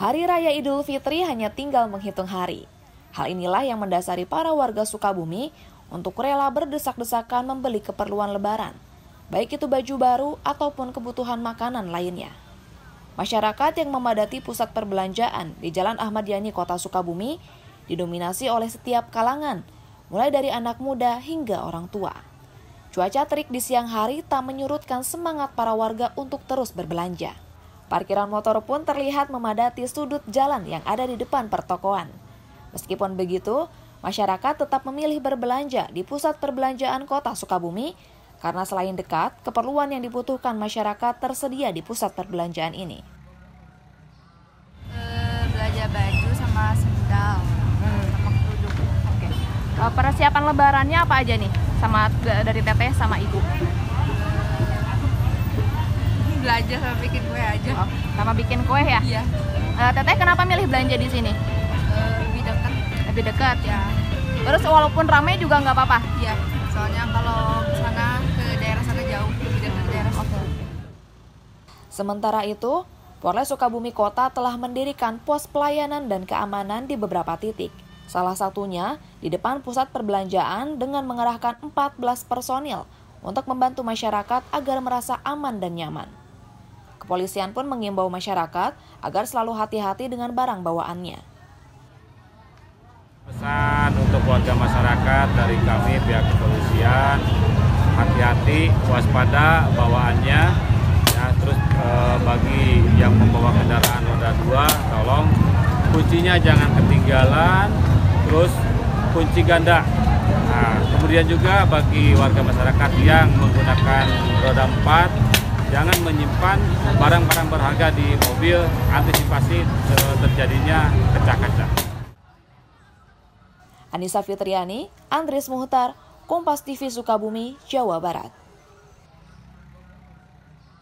Hari Raya Idul Fitri hanya tinggal menghitung hari. Hal inilah yang mendasari para warga Sukabumi untuk rela berdesak-desakan membeli keperluan Lebaran, baik itu baju baru ataupun kebutuhan makanan lainnya. Masyarakat yang memadati pusat perbelanjaan di Jalan Ahmad Yani, Kota Sukabumi, didominasi oleh setiap kalangan, mulai dari anak muda hingga orang tua. Cuaca terik di siang hari tak menyurutkan semangat para warga untuk terus berbelanja. Parkiran motor pun terlihat memadati sudut jalan yang ada di depan pertokoan. Meskipun begitu, masyarakat tetap memilih berbelanja di pusat perbelanjaan Kota Sukabumi karena selain dekat, keperluan yang dibutuhkan masyarakat tersedia di pusat perbelanjaan ini. Belanja baju sama sendal, sama kerudung. Oke. Persiapan Lebarannya apa aja nih? Sama dari Teteh sama Ibu? Belanja sama bikin kue aja. Oh, sama bikin kue ya? Iya. Teteh kenapa milih belanja di sini? Lebih dekat. Lebih dekat. Ya. Terus walaupun ramai juga nggak apa-apa? Iya. Soalnya kalau sana ke daerah sana jauh, lebih dekat ke daerah. Oke. Sementara itu, Polres Sukabumi Kota telah mendirikan pos pelayanan dan keamanan di beberapa titik. Salah satunya di depan pusat perbelanjaan dengan mengerahkan 14 personil untuk membantu masyarakat agar merasa aman dan nyaman. Kepolisian pun mengimbau masyarakat agar selalu hati-hati dengan barang bawaannya. Pesan untuk warga masyarakat dari kami pihak kepolisian, hati-hati, waspada bawaannya. Ya, terus bagi yang membawa kendaraan roda 2, tolong kuncinya jangan ketinggalan, terus kunci ganda. Nah, kemudian juga bagi warga masyarakat yang menggunakan roda 4, jangan menyimpan barang-barang berharga di mobil, antisipasi terjadinya pecah kaca. Anissa Fitriani, Andries Muhtar, Kompas TV Sukabumi, Jawa Barat.